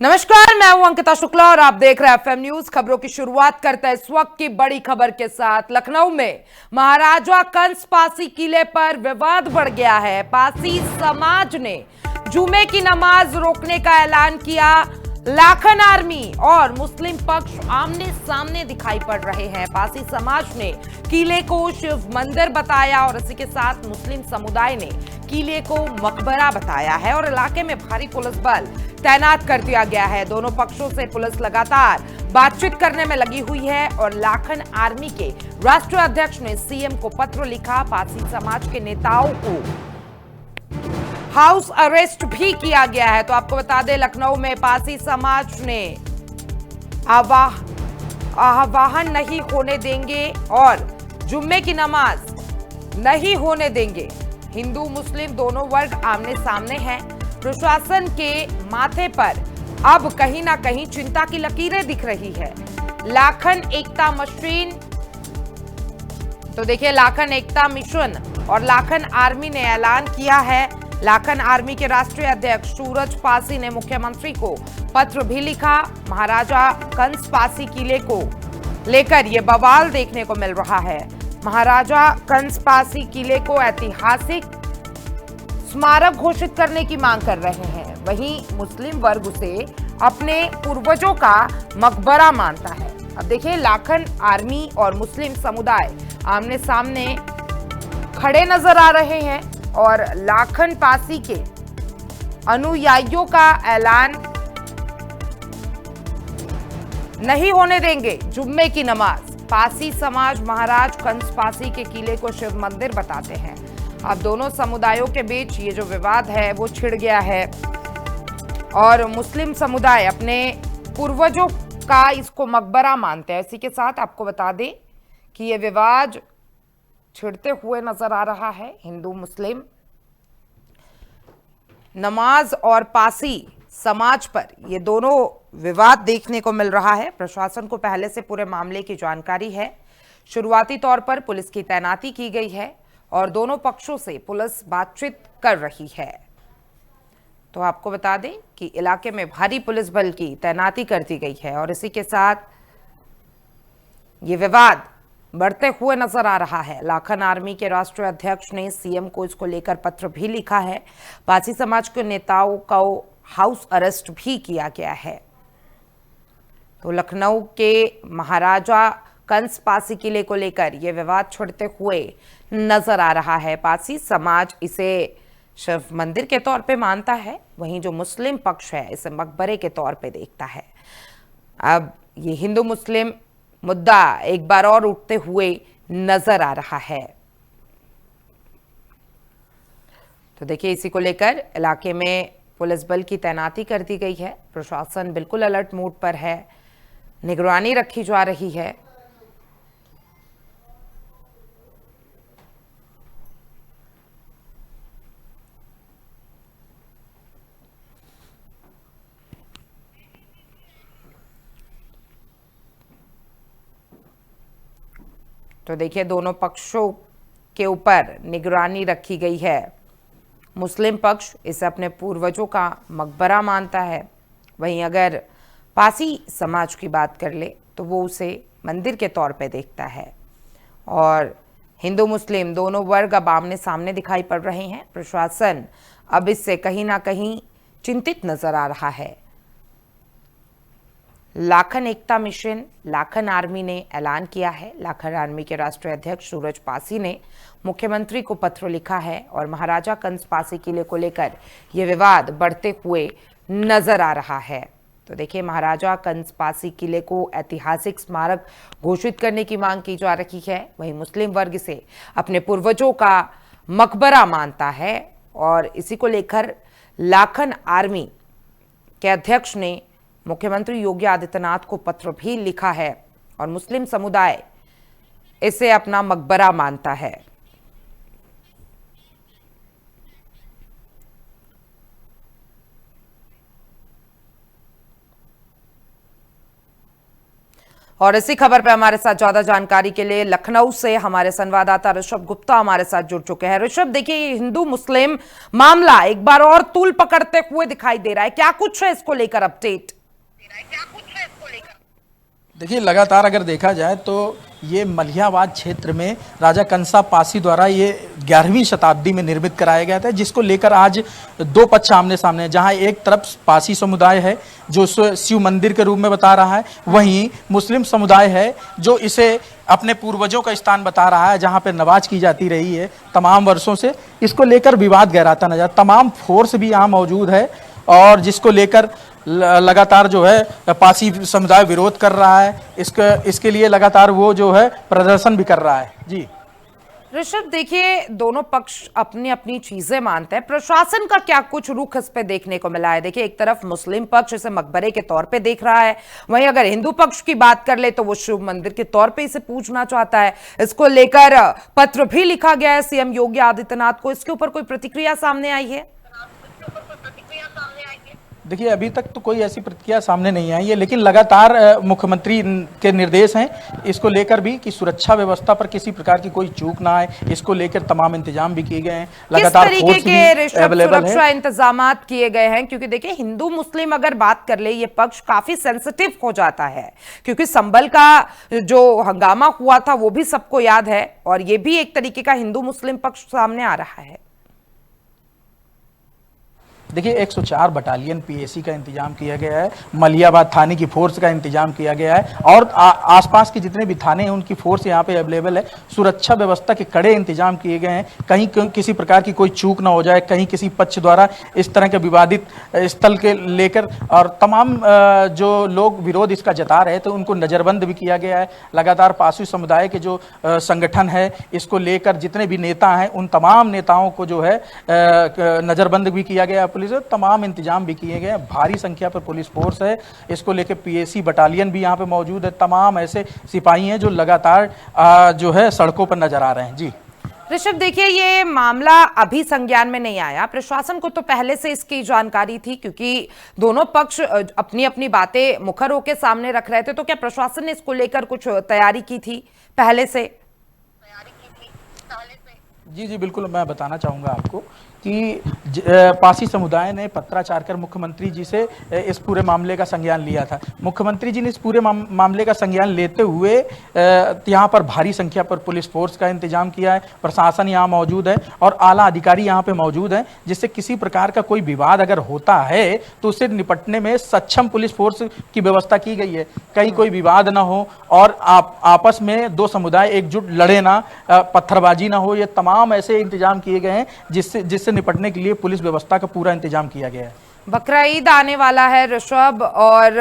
नमस्कार, मैं हूं अंकिता शुक्ला और आप देख रहे हैं एफएम न्यूज। खबरों की शुरुआत करते हैं इस वक्त की बड़ी खबर के साथ। लखनऊ में महाराजा कंस पासी किले पर विवाद बढ़ गया है। पासी समाज ने जुमे की नमाज रोकने का ऐलान किया। लाखन आर्मी और मुस्लिम पक्ष आमने सामने दिखाई पड़ रहे हैं। पासी समाज ने किले को शिव मंदिर बताया और इसी के साथ मुस्लिम समुदाय ने किले को मकबरा बताया है और इलाके में भारी पुलिस बल तैनात कर दिया गया है। दोनों पक्षों से पुलिस लगातार बातचीत करने में लगी हुई है और लाखन आर्मी के राष्ट्रीय अध्यक्ष ने सीएम को पत्र लिखा। पासी समाज के नेताओं को हाउस अरेस्ट भी किया गया है। तो आपको बता दें, लखनऊ में पासी समाज ने आह्वान नहीं होने देंगे और जुम्मे की नमाज नहीं होने देंगे। हिंदू मुस्लिम दोनों वर्ग आमने सामने हैं। प्रशासन के माथे पर अब कहीं ना कहीं चिंता की लकीरें दिख रही है। लाखन एकता मशीन, तो देखिए, लाखन एकता मिशन और लाखन आर्मी ने ऐलान किया है। लाखन आर्मी के राष्ट्रीय अध्यक्ष सूरज पासी ने मुख्यमंत्री को पत्र भी लिखा। महाराजा कंस पासी किले को लेकर यह बवाल देखने को मिल रहा है। महाराजा कंस पासी किले को ऐतिहासिक स्मारक घोषित करने की मांग कर रहे हैं। वहीं मुस्लिम वर्ग उसे अपने पूर्वजों का मकबरा मानता है। अब देखिए, लाखन आर्मी और मुस्लिम समुदाय आमने सामने खड़े नजर आ रहे हैं और लाखन पासी के अनुयायियों का ऐलान नहीं होने देंगे जुम्मे की नमाज। पासी समाज महाराज कंस पासी के किले को शिव मंदिर बताते हैं। अब दोनों समुदायों के बीच ये जो विवाद है वो छिड़ गया है और मुस्लिम समुदाय अपने पूर्वजों का इसको मकबरा मानते हैं। इसी के साथ आपको बता दें कि ये विवाद छिड़ते हुए नजर आ रहा है। हिंदू मुस्लिम नमाज और पासी समाज पर ये दोनों विवाद देखने को मिल रहा है। प्रशासन को पहले से पूरे मामले की जानकारी है। शुरुआती तौर पर पुलिस की तैनाती की गई है और दोनों पक्षों से पुलिस बातचीत कर रही है। तो आपको बता दें कि इलाके में भारी पुलिस बल की तैनाती कर दी गई है और इसी के साथ ये विवाद बढ़ते हुए नजर आ रहा है। लाखन आर्मी के राष्ट्रीय अध्यक्ष ने सीएम को इसको लेकर पत्र भी लिखा है। पासी समाज के नेताओं को हाउस अरेस्ट भी किया गया है। तो लखनऊ के महाराजा कंस पासी किले को लेकर यह विवाद छिड़ते हुए नजर आ रहा है। पासी समाज इसे शिव मंदिर के तौर पे मानता है, वहीं जो मुस्लिम पक्ष है इसे मकबरे के तौर पे देखता है। अब ये हिंदू मुस्लिम मुद्दा एक बार और उठते हुए नजर आ रहा है। तो देखिए, इसी को लेकर इलाके में पुलिस बल की तैनाती कर दी गई है। प्रशासन बिल्कुल अलर्ट मोड पर है, निगरानी रखी जा रही है। तो देखिए, दोनों पक्षों के ऊपर निगरानी रखी गई है। मुस्लिम पक्ष इसे अपने पूर्वजों का मकबरा मानता है, वहीं अगर पासी समाज की बात कर ले तो वो उसे मंदिर के तौर पे देखता है। और हिंदू मुस्लिम दोनों वर्ग अब आमने सामने दिखाई पड़ रहे हैं। प्रशासन अब इससे कहीं ना कहीं चिंतित नजर आ रहा है। लाखन एकता मिशन लाखन आर्मी ने ऐलान किया है। लाखन आर्मी के राष्ट्रीय अध्यक्ष सूरज पासी ने मुख्यमंत्री को पत्र लिखा है और महाराजा कंस पासी किले को लेकर यह विवाद बढ़ते हुए नजर आ रहा है। तो देखिए, महाराजा कंस पासी किले को ऐतिहासिक स्मारक घोषित करने की मांग की जा रही है। वहीं मुस्लिम वर्ग इसे अपने पूर्वजों का मकबरा मानता है और इसी को लेकर लाखन आर्मी के अध्यक्ष ने मुख्यमंत्री योगी आदित्यनाथ को पत्र भी लिखा है और मुस्लिम समुदाय इसे अपना मकबरा मानता है। और इसी खबर पे हमारे साथ ज्यादा जानकारी के लिए लखनऊ से हमारे संवाददाता ऋषभ गुप्ता हमारे साथ जुड़ चुके हैं। ऋषभ, देखिए, ये हिंदू मुस्लिम मामला एक बार और तूल पकड़ते हुए दिखाई दे रहा है, क्या कुछ है इसको लेकर अपडेट? देखिए, लगातार अगर देखा जाए तो ये मलिहाबाद क्षेत्र में राजा कंसा पासी द्वारा ये 11वीं शताब्दी में निर्मित कराया गया था, जिसको लेकर आज दो पक्ष आमने सामने हैं। जहां एक तरफ पासी समुदाय है जो शिव मंदिर के रूप में बता रहा है, वहीं मुस्लिम समुदाय है जो इसे अपने पूर्वजों का स्थान बता रहा है, जहां पे नमाज की जाती रही है तमाम वर्षों से। इसको लेकर विवाद गहराता नजर, तमाम फोर्स भी यहाँ मौजूद है और जिसको लेकर लगातार जो है पासी समुदाय विरोध कर रहा है। इसके लिए लगातार वो जो है प्रदर्शन भी कर रहा है। जी ऋषभ, देखिए, दोनों पक्ष अपनी अपनी चीजें मानते हैं, प्रशासन का क्या कुछ रुख इस पे देखने को मिला है? देखिए, एक तरफ मुस्लिम पक्ष इसे मकबरे के तौर पे देख रहा है, वहीं अगर हिंदू पक्ष की बात कर ले तो वो शिव मंदिर के तौर पे इसे पूछना चाहता है। इसको लेकर पत्र भी लिखा गया है सीएम योगी आदित्यनाथ को, इसके ऊपर कोई प्रतिक्रिया सामने आई है? देखिए, अभी तक तो कोई ऐसी प्रतिक्रिया सामने नहीं आई है, लेकिन लगातार मुख्यमंत्री के निर्देश हैं इसको लेकर भी कि सुरक्षा व्यवस्था पर किसी प्रकार की कोई चूक ना आए। इसको लेकर तमाम इंतजाम भी किए गए हैं, लगातार फोर्स भी अवेलेबल है। सुरक्षा इंतजाम किए गए हैं क्योंकि देखिए, हिंदू मुस्लिम अगर बात कर ले, ये पक्ष काफी सेंसिटिव हो जाता है, क्योंकि संभल का जो हंगामा हुआ था वो भी सबको याद है, और ये भी एक तरीके का हिंदू मुस्लिम पक्ष सामने आ रहा है। देखिए, 104 बटालियन पीएसी का इंतजाम किया गया है, मलिहाबाद थाने की फोर्स का इंतजाम किया गया है और आसपास के जितने भी थाने हैं उनकी फोर्स यहाँ पे अवेलेबल है। सुरक्षा व्यवस्था के कड़े इंतजाम किए गए हैं, कहीं किसी प्रकार की कोई चूक ना हो जाए, कहीं किसी पक्ष द्वारा इस तरह के विवादित स्थल के लेकर और तमाम जो लोग विरोध इसका जता रहे थे उनको नज़रबंद भी किया गया है। लगातार पासी समुदाय के जो संगठन है इसको लेकर जितने भी नेता हैं उन तमाम नेताओं को जो है नज़रबंद भी किया गया। तमाम इंतजाम भी किए गए, भारी संख्या पर पुलिस फोर्स है। इसको लेकर पीएसी बटालियन भी यहाँ पे मौजूद है, तमाम ऐसे सिपाही हैं जो लगातार जो है सड़कों पर नजर आ रहे हैं। जी ऋषभ, देखिए, ये मामला अभी संज्ञान में नहीं आया, प्रशासन को तो पहले से इसकी जानकारी थी क्योंकि दोनों पक्ष अपनी अपनी बातें मुखर होकर सामने रख रहे थे। तो क्या प्रशासन ने इसको लेकर कुछ तैयारी की थी पहले से? जी बिल्कुल, मैं बताना चाहूँगा आपको कि पासी समुदाय ने पत्राचार कर मुख्यमंत्री जी से इस पूरे मामले का संज्ञान लिया था। मुख्यमंत्री जी ने इस पूरे मामले का संज्ञान लेते हुए यहाँ पर भारी संख्या पर पुलिस फोर्स का इंतजाम किया है, प्रशासन यहाँ मौजूद है और आला अधिकारी यहाँ पे मौजूद हैं, जिससे किसी प्रकार का कोई विवाद अगर होता है तो उससे निपटने में सक्षम पुलिस फोर्स की व्यवस्था की गई है। कहीं कोई विवाद ना हो और आपस में दो समुदाय एकजुट लड़े ना, पत्थरबाजी ना हो, ये तमाम ऐसे इंतजाम किए गए हैं जिससे निपटने के लिए पुलिस व्यवस्था का पूरा इंतजाम किया गया है। बकरा ईद आने वाला है ऋषभ, और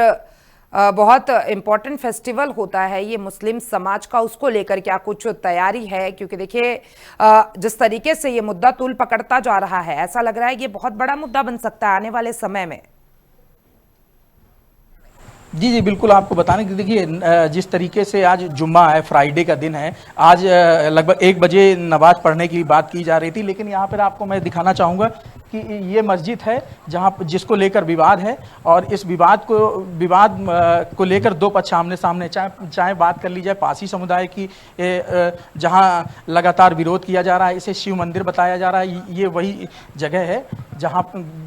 बहुत इंपॉर्टेंट फेस्टिवल होता है ये मुस्लिम समाज का, उसको लेकर क्या कुछ तैयारी है? क्योंकि देखिए, जिस तरीके से ये मुद्दा तूल पकड़ता जा रहा है, ऐसा लग रहा है ये बहुत बड़ा मुद्दा बन सकता है आने वाले समय में। जी बिल्कुल, आपको बताने की देखिए, जिस तरीके से आज जुम्मा है, फ्राइडे का दिन है, आज लगभग 1 बजे नमाज पढ़ने की बात की जा रही थी, लेकिन यहाँ पर आपको मैं दिखाना चाहूँगा कि ये मस्जिद है जहाँ जिसको लेकर विवाद है और इस विवाद को लेकर दो पक्ष आमने सामने, चाहे बात कर ली जाए पासी समुदाय की, जहाँ लगातार विरोध किया जा रहा है, इसे शिव मंदिर बताया जा रहा है। ये वही जगह है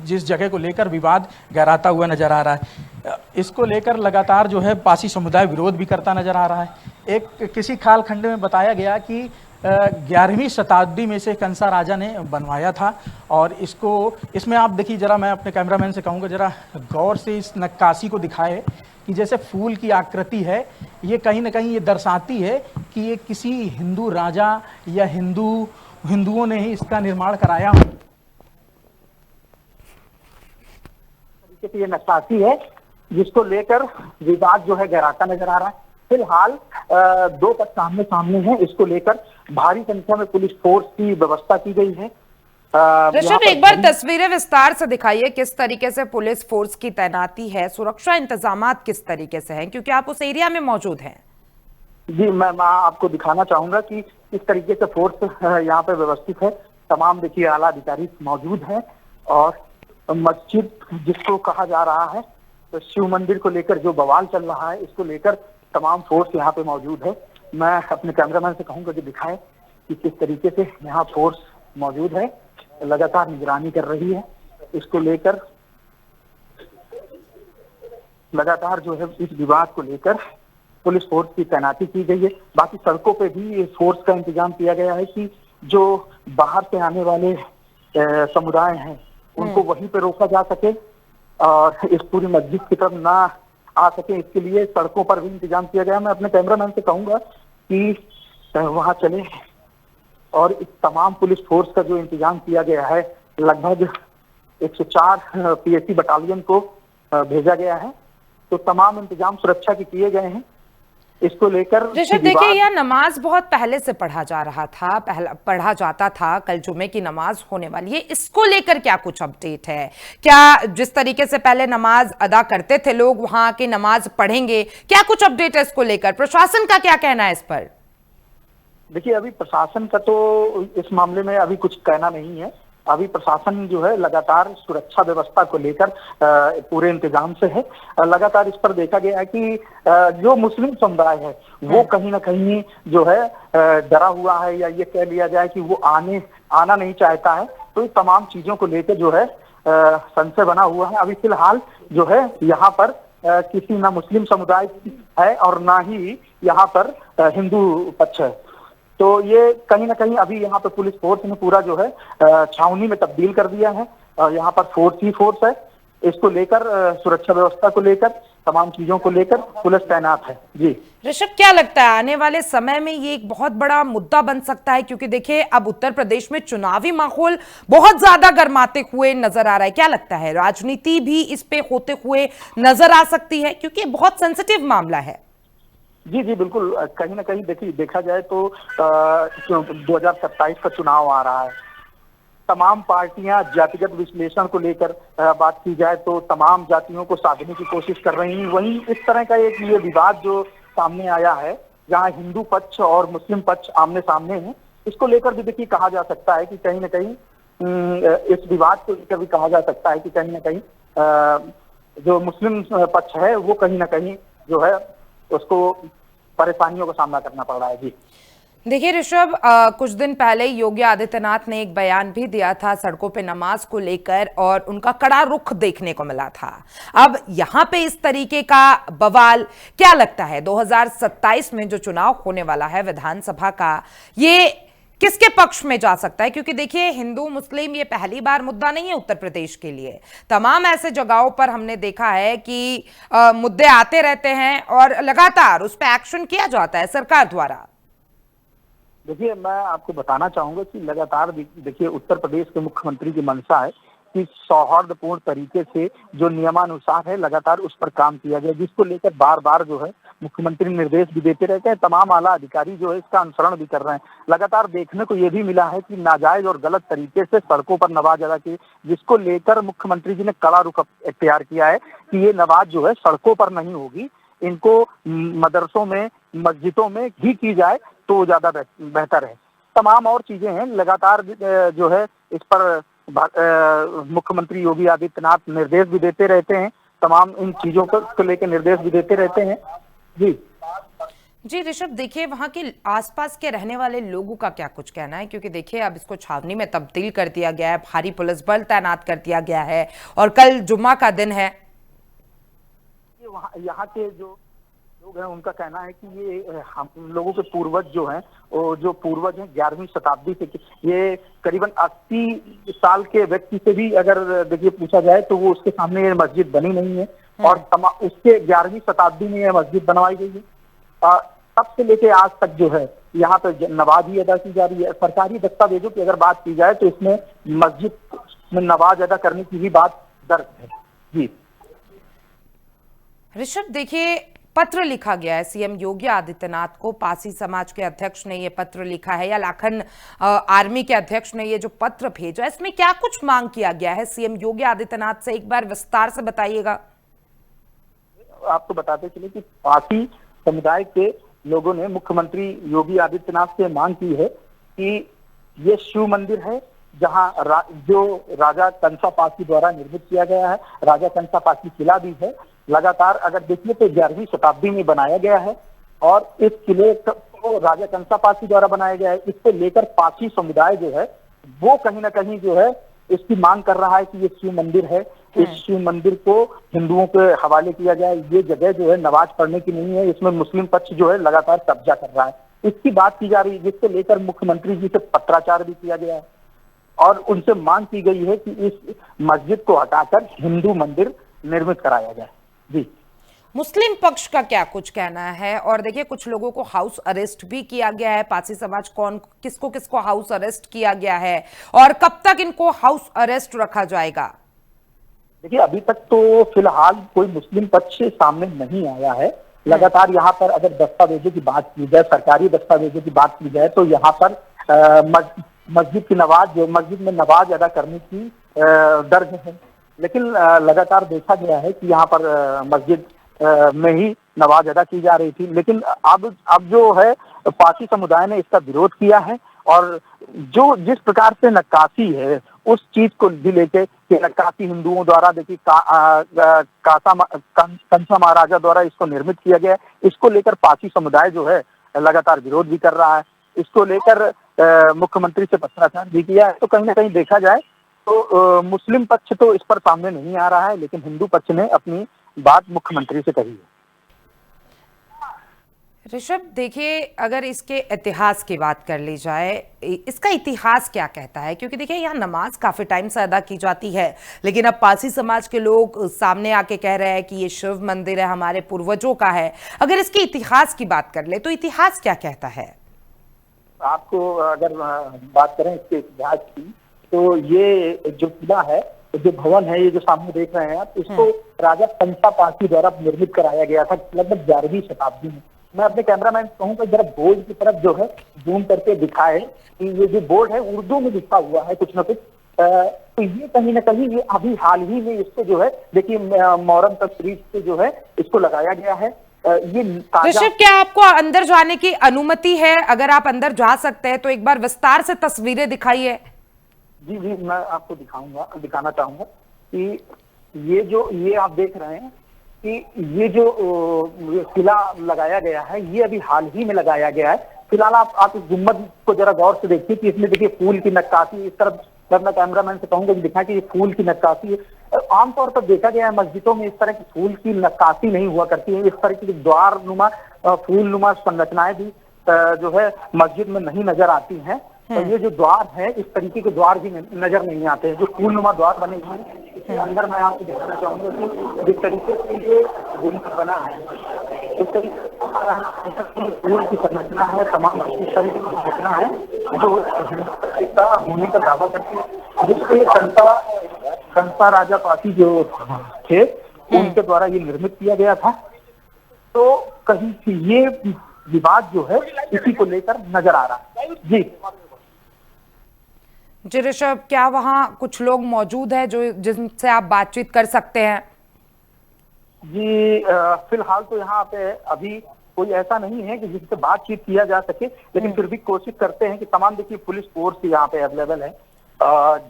जिस जगह को लेकर विवाद गहराता हुआ नजर आ रहा है। इसको लेकर लगातार जो है पासी समुदाय विरोध भी करता नजर आ रहा है। किसी कालखंड में बताया गया कि 11वीं शताब्दी में से कंसा राजा ने बनवाया था और इसमें आप देखिए, जरा मैं अपने कैमरामैन से कहूँगा जरा गौर से इस नक्काशी को दिखाए कि जैसे फूल की आकृति है, ये कहीं ना कहीं ये दर्शाती है कि ये किसी हिंदू राजा या हिंदुओं ने ही इसका निर्माण कराया हो। ये नक्काशी है जिसको लेकर विवाद जो है गहराता नजर आ रहा है। फिलहाल दो पक्ष आमने सामने हैं, इसको लेकर भारी संख्या में पुलिस फोर्स की व्यवस्था की गई है। ऋषभ, एक बार तस्वीरें विस्तार से दिखाइए, किस तरीके से पुलिस फोर्स की तैनाती है, सुरक्षा इंतजामात किस तरीके से हैं, क्योंकि आप उस एरिया में मौजूद हैं। जी, मैं आपको दिखाना चाहूंगा कि किस तरीके से फोर्स यहाँ पे व्यवस्थित है। तमाम देखिए आला अधिकारी मौजूद हैं और मस्जिद जिसको कहा जा रहा है, तो शिव मंदिर को लेकर जो बवाल चल रहा है, इसको लेकर तमाम फोर्स यहाँ पे मौजूद है। मैं अपने कैमरामैन से कहूंगा कि दिखाएं कि किस तरीके से यहाँ फोर्स मौजूद है, लगातार निगरानी कर रही है। इसको लेकर लगातार जो है इस विवाद को लेकर पुलिस फोर्स की तैनाती की गई है। बाकी सड़कों पे भी फोर्स का इंतजाम किया गया है कि जो बाहर से आने वाले समुदाय हैं उनको वहीं पे रोका जा सके और इस पूरी मस्जिद की तरफ ना आ सके, इसके लिए सड़कों पर भी इंतजाम किया गया। मैं अपने कैमरामैन से कहूंगा कि वहां चले और इस तमाम पुलिस फोर्स का जो इंतजाम किया गया है, लगभग 104 पीएसी बटालियन को भेजा गया है। तो तमाम इंतजाम सुरक्षा के किए गए हैं। इसको लेकर ऋषभ देखिए, यह नमाज बहुत पहले से पढ़ा जा रहा था, पढ़ा जाता था, कल जुमे की नमाज होने वाली है, इसको लेकर क्या कुछ अपडेट है? क्या जिस तरीके से पहले नमाज अदा करते थे लोग वहां आके नमाज पढ़ेंगे, क्या कुछ अपडेट है इसको लेकर? प्रशासन का क्या कहना है इस पर? देखिए, अभी प्रशासन का तो इस मामले में अभी कुछ कहना नहीं है। अभी प्रशासन जो है लगातार सुरक्षा व्यवस्था को लेकर पूरे इंतजाम से है। लगातार इस पर देखा गया है कि जो मुस्लिम समुदाय है वो कहीं ना कहीं जो है डरा हुआ है, या ये कह लिया जाए कि वो आना नहीं चाहता है। तो इस तमाम चीजों को लेकर जो है संशय बना हुआ है। अभी फिलहाल जो है यहाँ पर किसी ना मुस्लिम समुदाय है और ना ही यहाँ पर हिंदू पक्ष है। तो ये कहीं ना कहीं अभी यहाँ पे पुलिस फोर्स ने पूरा जो है छावनी में तब्दील कर दिया है और यहाँ पर फोर्स ही फोर्स है। इसको लेकर सुरक्षा व्यवस्था को लेकर तमाम चीजों को लेकर पुलिस तैनात है। जी ऋषभ, क्या लगता है आने वाले समय में ये एक बहुत बड़ा मुद्दा बन सकता है? क्योंकि देखिए अब उत्तर प्रदेश में चुनावी माहौल बहुत ज्यादा गर्माते हुए नजर आ रहा है। क्या लगता है राजनीति भी इस पे होते हुए नजर आ सकती है? क्योंकि बहुत सेंसिटिव मामला है। जी जी बिल्कुल, कहीं ना कहीं देखिए देखा जाए तो 2027 का चुनाव आ रहा है। तमाम पार्टियां जातिगत विश्लेषण को लेकर बात की जाए तो तमाम जातियों को साधने की कोशिश कर रही हैं। वहीं इस तरह का एक ये विवाद जो सामने आया है, जहां हिंदू पक्ष और मुस्लिम पक्ष आमने सामने हैं, इसको लेकर भी देखिए कहा जा सकता है कि कहीं ना कहीं इस विवाद को लेकर भी कहा जा सकता है कि कहीं ना कहीं जो मुस्लिम पक्ष है वो कहीं ना कहीं जो है उसको परेशानियों का सामना करना पड़ रहा है। जी देखिए ऋषभ, कुछ दिन पहले योगी आदित्यनाथ ने एक बयान भी दिया था सड़कों पे नमाज को लेकर और उनका कड़ा रुख देखने को मिला था। अब यहाँ पे इस तरीके का बवाल, क्या लगता है 2027 में जो चुनाव होने वाला है विधानसभा का, ये किसके पक्ष में जा सकता है? क्योंकि देखिए हिंदू मुस्लिम ये पहली बार मुद्दा नहीं है उत्तर प्रदेश के लिए। तमाम ऐसे जगहों पर हमने देखा है कि मुद्दे आते रहते हैं और लगातार उस पर एक्शन किया जाता है सरकार द्वारा। देखिए, मैं आपको बताना चाहूंगा कि लगातार देखिए उत्तर प्रदेश के मुख्यमंत्री की मंशा है कि सौहार्दपूर्ण तरीके से जो नियमानुसार है लगातार उस पर काम किया गया, जिसको लेकर बार बार जो है मुख्यमंत्री निर्देश भी देते रहते हैं। तमाम आला अधिकारी जो है इसका अनुसरण भी कर रहे हैं। लगातार देखने को यह भी मिला है कि नाजायज और गलत तरीके से सड़कों पर नमाज अदा की, जिसको लेकर मुख्यमंत्री जी ने कड़ा रुख इख्तियार किया है कि ये नमाज जो है सड़कों पर नहीं होगी, इनको मदरसों में मस्जिदों में ही की जाए तो ज्यादा बेहतर है। तमाम और चीजें हैं, लगातार जो है इस पर मुख्यमंत्री योगी आदित्यनाथ निर्देश भी देते रहते हैं, तमाम इन चीजों को लेकर निर्देश भी देते रहते हैं। जी ऋषभ, देखिए वहां के आसपास के रहने वाले लोगों का क्या कुछ कहना है? क्योंकि देखिए अब इसको छावनी में तब्दील कर दिया गया है, भारी पुलिस बल तैनात कर दिया गया है और कल जुम्मा का दिन है। यहाँ के जो लोग हैं उनका कहना है कि ये हम लोगों के पूर्वज जो हैं, जो पूर्वज हैं 11वीं शताब्दी से, ये करीबन 80 साल के व्यक्ति से भी अगर देखिए पूछा जाए तो वो उसके सामने ये मस्जिद बनी नहीं है और उसके 11वीं शताब्दी में यह मस्जिद बनवाई गई है। तब से लेके आज तक जो है यहाँ पे नमाज ही अदा की जा रही है। सरकारी दस्तावेजों की अगर बात की जाए तो इसमें मस्जिद में नमाज अदा करने की भी बात दर्ज है। जी ऋषभ, देखिए पत्र लिखा गया है सीएम योगी आदित्यनाथ को, पासी समाज के अध्यक्ष ने ये पत्र लिखा है या लाखन आर्मी के अध्यक्ष ने ये जो पत्र भेजा, इसमें क्या कुछ मांग किया गया है सीएम योगी आदित्यनाथ से? एक बार विस्तार से बताइएगा। आपको बताते चले कि पासी समुदाय के लोगों ने मुख्यमंत्री योगी आदित्यनाथ से मांग की है कि ये शिव मंदिर है, जहां जो राजा कंसापासी द्वारा निर्मित किया गया है। राजा कंसापासी किला भी है। लगातार अगर देखिए तो 11वीं शताब्दी में बनाया गया है और इस किले को राजा कंसापासी द्वारा बनाया गया है। इसको लेकर पासी समुदाय जो है वो कहीं ना कहीं जो है इसकी मांग कर रहा है कि ये शिव मंदिर है, इस शिव मंदिर को हिंदुओं के हवाले किया जाए। ये जगह जो है नमाज पढ़ने की नहीं है, इसमें मुस्लिम पक्ष जो है लगातार कब्जा कर रहा है। इसकी बात की जा रही है, जिसको लेकर मुख्यमंत्री जी से पत्राचार भी किया गया है और उनसे मांग की गई है कि इस मस्जिद को हटाकर हिंदू मंदिर निर्मित कराया जाए। जी, मुस्लिम पक्ष का क्या कुछ कहना है? और देखिए कुछ लोगों को हाउस अरेस्ट भी किया गया है। पारसी समाज कौन किसको किसको हाउस अरेस्ट किया गया है और कब तक इनको हाउस अरेस्ट रखा जाएगा? देखिए अभी तक तो फिलहाल कोई मुस्लिम पक्ष सामने नहीं आया है। लगातार यहाँ पर अगर दस्तावेजों की बात की जाए, सरकारी दस्तावेजों की बात की जाए तो यहाँ पर मस्जिद की मस्जिद में नमाज अदा करने की दर्ज है, लेकिन लगातार देखा गया है कि यहाँ पर मस्जिद में ही नमाज अदा की जा रही थी। लेकिन अब जो है पारसी समुदाय ने इसका विरोध किया है और जो जिस प्रकार से नक्काशी है उस चीज को भी लेके कि नक्काशी हिंदुओं द्वारा देखिए कंसा महाराजा द्वारा इसको निर्मित किया गया है, इसको लेकर पारसी समुदाय जो है लगातार विरोध भी कर रहा है। इसको लेकर मुख्यमंत्री से पत्राचार भी किया है। तो कहीं ना कहीं देखा जाए तो मुस्लिम पक्ष तो इस पर सामने नहीं आ रहा है, लेकिन हिंदू पक्ष ने अपनी बात मुख्यमंत्री से कही है। ऋषभ देखिए, अगर इसके इतिहास की बात कर ली जाए, इसका इतिहास क्या कहता है? क्योंकि देखिए यहाँ नमाज काफी टाइम से अदा की जाती है, लेकिन अब पारसी समाज के लोग सामने आके कह रहे हैं कि ये शिव मंदिर है, हमारे पूर्वजों का है। अगर इसके इतिहास की बात कर ले तो इतिहास क्या कहता है? आपको अगर बात करें इसके इतिहास की तो ये जो किला है, जो भवन है, ये जो सामने देख रहे हैं आप, इसको राजा कंसापासी द्वारा निर्मित कराया गया था लगभग 11वीं शताब्दी में। मैं अपने कैमरामैन से कहूंगा जरा बोर्ड की तरफ जो है जूम करके दिखाए कि ये जो बोर्ड है उर्दू में लिखा हुआ है कुछ ना कुछ। तो ये कहीं ना कहीं ये अभी हाल ही में इसको जो है देखिए मोहर्रम तशरीफ से जो है इसको लगाया गया है। ये ऋषभ, क्या आपको अंदर जाने की अनुमति है? अगर आप अंदर जा सकते हैं तो एक बार विस्तार से तस्वीरें दिखाइए। जी, मैं आपको दिखाना चाहूंगा कि ये आप देख रहे हैं कि ये जो किला लगाया गया है ये अभी हाल ही में लगाया गया है। फिलहाल आप इस गुम्बद को जरा गौर से देखिए कि इसमें देखिए फूल की नक्काशी, इस तरफ मैं कैमरामैन से कहूंगा कि दिखाएं कि ये फूल की नक्काशी है। आमतौर पर देखा गया है मस्जिदों में इस तरह की फूल की नक्काशी नहीं हुआ करती है। इस तरह की द्वार नुमा फूल नुमा संरचनाएं भी जो है मस्जिद में नहीं नजर आती हैं। तो ये जो द्वार है इस तरीके के द्वार भी नजर नहीं आते हैं, जो फूलनुमा द्वार बने हुए हैं। इसके अंदर मैं आपको दिखाना चाहूंगा कि जिस तरीके से ये गुंबद बना है, इस तरीके से फूल की संरचना है, तमाम इस तरीके की संरचना है जो इसका होने का दावा करती है, जिसके कंसा राजा पासी जो थे उनके द्वारा ये निर्मित किया गया था। तो कहीं ये विवाद जो है इसी को लेकर नजर आ रहा है। जी ऋषभ, क्या वहां कुछ लोग मौजूद हैं जो जिनसे आप बातचीत कर सकते हैं? जी फिलहाल तो यहाँ पे अभी कोई ऐसा नहीं है कि जिससे बातचीत किया जा सके, लेकिन फिर भी कोशिश करते हैं कि तमाम देखिए पुलिस फोर्स यहाँ पे अवेलेबल है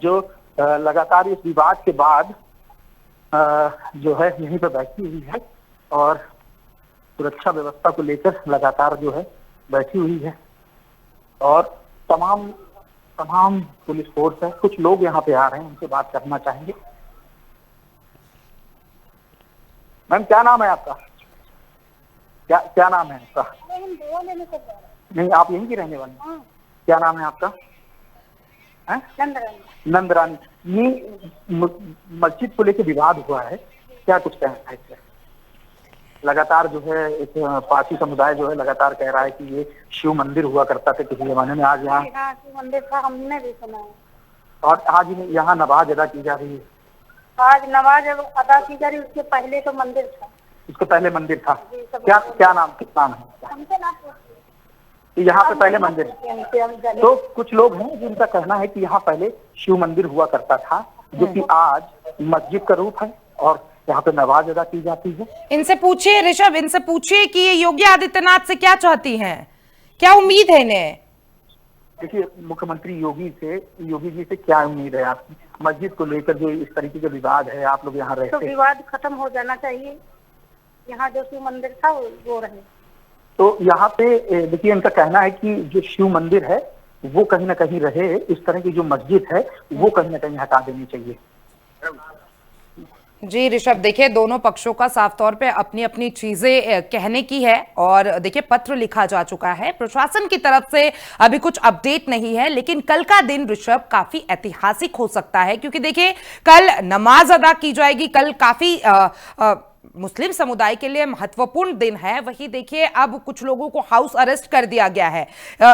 जो लगातार इस विवाद के बाद जो है यहीं पे बैठी हुई है और सुरक्षा व्यवस्था को लेकर लगातार जो है बैठी हुई है और तमाम पुलिस फोर्स है। कुछ लोग यहाँ पे आ रहे हैं, उनसे बात करना चाहेंगे। मैम क्या नाम है आपका? क्या नाम है आपका? नहीं, आप यहीं की रहने वाली? क्या नाम है आपका? नंदरानी। ये मस्जिद को लेकर विवाद हुआ है, क्या कुछ कहना है इससे? लगातार जो है एक पारसी समुदाय जो है लगातार कह रहा है कि ये शिव मंदिर हुआ करता था किसी जमाने में। आज यहाँ शिव मंदिर था, हमने भी सुना है। और आज यहाँ नमाज अदा की जा रही है। आज नमाज अदा की जा रही है, उसके पहले तो मंदिर था। उसके पहले मंदिर था। क्या नाम है? यहाँ पे पहले मंदिर। तो कुछ लोग हैं जिनका कहना है कि यहाँ पहले शिव मंदिर हुआ करता था, जो कि आज मस्जिद का रूप है और यहाँ पे नमाज अदा की जाती है। इनसे पूछिए ऋषभ, इनसे पूछिए कि ये योगी आदित्यनाथ से क्या चाहती हैं, क्या उम्मीद है इन्हें? देखिए, मुख्यमंत्री योगी जी से क्या उम्मीद है आपकी? मस्जिद को लेकर जो इस तरीके का विवाद है, आप लोग यहाँ तो रहते हैं, विवाद खत्म हो जाना चाहिए। यहाँ जो शिव मंदिर था वो रहे। तो यहाँ पे देखिए, इनका कहना है कि जो शिव मंदिर है वो कहीं ना कहीं रहे, इस तरह की जो मस्जिद है वो कहीं ना कहीं हटा देनी चाहिए। जी ऋषभ, देखिए दोनों पक्षों का साफ तौर पे अपनी अपनी चीजें कहने की है और देखिए पत्र लिखा जा चुका है। प्रशासन की तरफ से अभी कुछ अपडेट नहीं है, लेकिन कल का दिन ऋषभ काफी ऐतिहासिक हो सकता है, क्योंकि देखिए कल नमाज अदा की जाएगी। कल काफी मुस्लिम समुदाय के लिए महत्वपूर्ण दिन है। वही देखिए अब कुछ लोगों को हाउस अरेस्ट कर दिया गया है।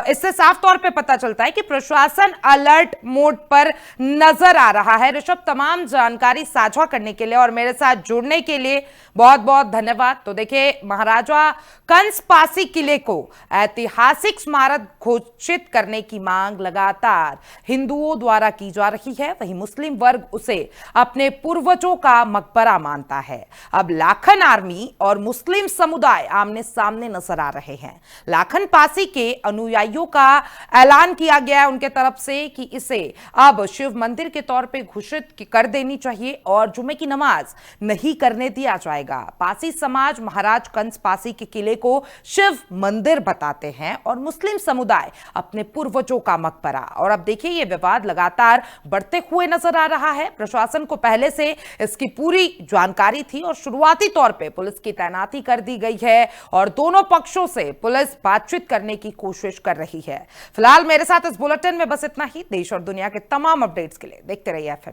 इससे साफ तौर पे पता चलता है कि प्रशासन अलर्ट मोड पर नजर आ रहा है। ऋषभ, तमाम जानकारी साझा करने के लिए और मेरे साथ जुड़ने के लिए बहुत बहुत धन्यवाद। तो देखिए, महाराजा कंस पासी किले को ऐतिहासिक स्मारक घोषित करने की मांग लगातार हिंदुओं द्वारा की जा रही है। वहीं मुस्लिम वर्ग उसे अपने पूर्वजों का मकबरा मानता है। अब लाखन आर्मी और मुस्लिम समुदाय आमने सामने नजर आ रहे हैं। लाखन पासी के अनुयायियों का ऐलान किया गया है उनके तरफ से कि इसे अब शिव मंदिर के तौर पे घोषित कर देनी चाहिए और जुमे की नमाज नहीं करने दिया जाएगा। पासी समाज महाराज कंस पासी के किले को शिव मंदिर बताते हैं और मुस्लिम समुदाय अपने पूर्वजों का मकबरा। और अब देखिए ये विवाद लगातार बढ़ते हुए नजर आ रहा है। प्रशासन को पहले से इसकी पूरी जानकारी थी और शुरुआती तौर पे पुलिस की तैनाती कर दी गई है और दोनों पक्षों से पुलिस बातचीत करने की कोशिश कर रही है। फिलहाल मेरे साथ इस बुलेटिन में बस इतना ही। देश और दुनिया के तमाम अपडेट्स के लिए देखते रहिए FM